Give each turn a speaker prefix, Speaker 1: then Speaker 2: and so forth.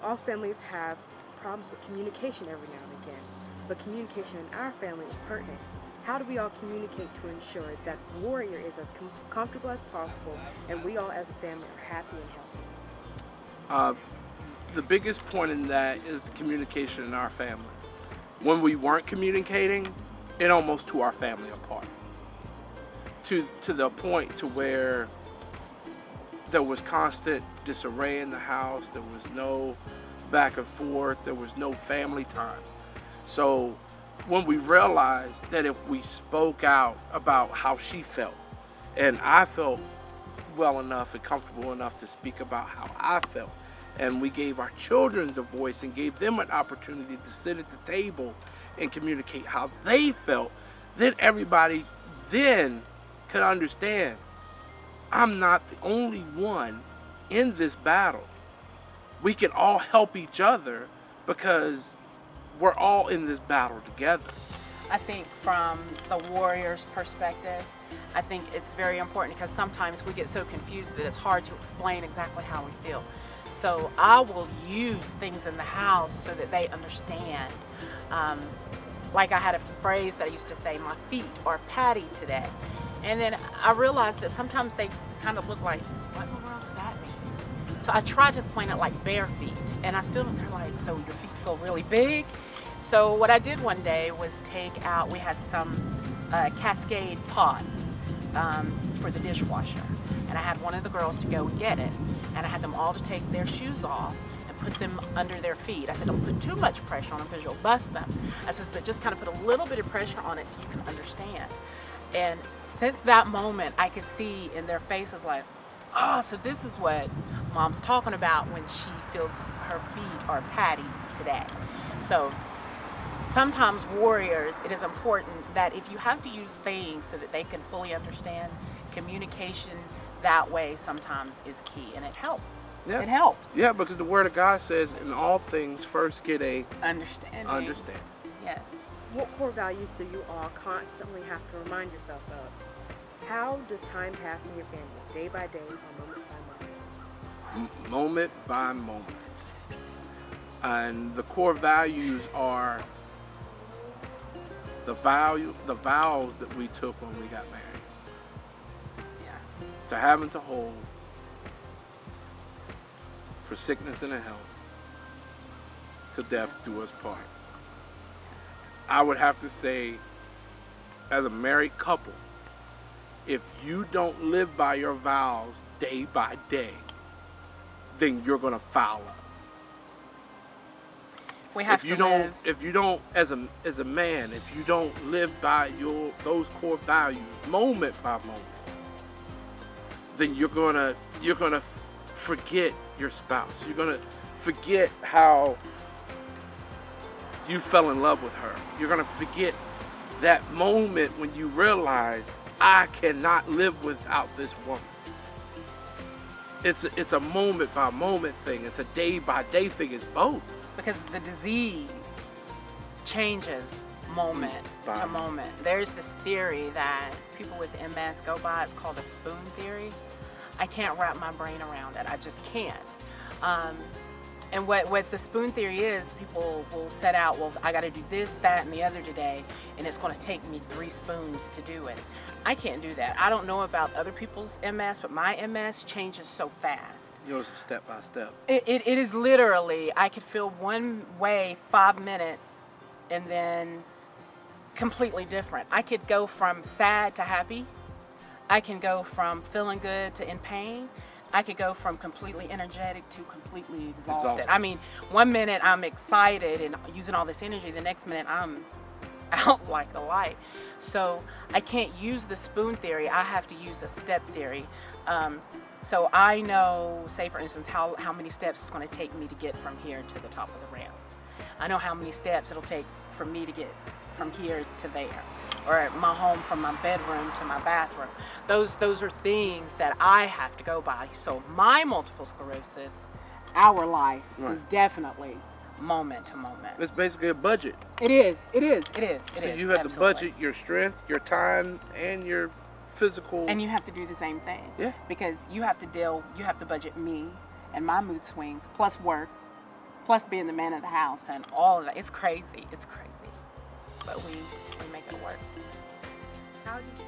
Speaker 1: all families have problems with communication every now and again, but communication in our family is pertinent. How do we all communicate to ensure that Warrior is as comfortable as possible and we all as a family are happy and healthy?
Speaker 2: The biggest point in that is the communication in our family. When we weren't communicating, it almost tore our family apart. To the point to where there was constant disarray in the house, there was no back and forth, there was no family time. So when we realized that if we spoke out about how she felt, and I felt well enough and comfortable enough to speak about how I felt, and we gave our children a voice and gave them an opportunity to sit at the table and communicate how they felt, then everybody then could understand I'm not the only one in this battle. We can all help each other because we're all in this battle together.
Speaker 3: I think from the Warrior's perspective, I think it's very important because sometimes we get so confused that it's hard to explain exactly how we feel. So I will use things in the house so that they understand. Like I had a phrase that I used to say, my feet are patty today. And then I realized that sometimes they kind of look like, what in the world does that mean? So I tried to explain it like bare feet. And I still, they're like, so your feet feel really big? So what I did one day was take out, we had some Cascade pots for the dishwasher. And I had one of the girls to go and get it. And I had them all to take their shoes off and put them under their feet. I said, don't put too much pressure on them because you'll bust them. I said, but just kind of put a little bit of pressure on it so you can understand. And since that moment, I could see in their faces like, oh, so this is what Mom's talking about when she feels her feet are patty today. So sometimes Warriors, it is important that if you have to use things so that they can fully understand, communication that way sometimes is key, and it helps.
Speaker 2: Yeah.
Speaker 3: It helps.
Speaker 2: Yeah, because the Word of God says, in all things, first get a
Speaker 3: understanding. Yes.
Speaker 1: What core values do you all constantly have to remind yourselves of? How does time pass in your family, day by day or moment by moment?
Speaker 2: Moment by moment. And the core values are the vows that we took when we got married.
Speaker 3: Yeah.
Speaker 2: To have and to hold, for sickness and health, to death do us part. I would have to say, as a married couple, if you don't live by your vows day by day, then you're gonna foul up.
Speaker 3: We have
Speaker 2: if you don't, as a man, if you don't live by those core values moment by moment, then you're gonna forget your spouse. You're gonna forget how you fell in love with her. You're gonna forget that moment when you realize I cannot live without this woman. It's a moment by moment thing. It's a day by day thing. It's both.
Speaker 3: Because the disease changes moment to moment. There's this theory that people with MS go by. It's called a spoon theory. I can't wrap my brain around it. I just can't. And what the spoon theory is, people will set out, well, I got to do this, that, and the other today, and it's going to take me 3 spoons to do it. I can't do that. I don't know about other people's MS, but my MS changes so fast.
Speaker 2: Yours is step by step.
Speaker 3: It is literally, I could feel one way 5 minutes and then completely different. I could go from sad to happy. I can go from feeling good to in pain. I could go from completely energetic to completely exhausted. I mean, 1 minute I'm excited and using all this energy, the next minute I'm out like a light. So I can't use the spoon theory. I have to use a step theory. So I know, say for instance, how many steps it's going to take me to get from here to the top of the ramp. I know how many steps it'll take for me to get from here to there, or my home from my bedroom to my bathroom. Those are things that I have to go by. So my multiple sclerosis, our life is definitely moment to moment.
Speaker 2: It's basically a budget.
Speaker 3: It is.
Speaker 2: So you have to budget your strength, your time, and your physical.
Speaker 3: And you have to do the same thing.
Speaker 2: Yeah.
Speaker 3: Because you have to budget me and my mood swings, plus work, plus being the man of the house and all of that. It's crazy. It's crazy. But we make it work.
Speaker 1: How do you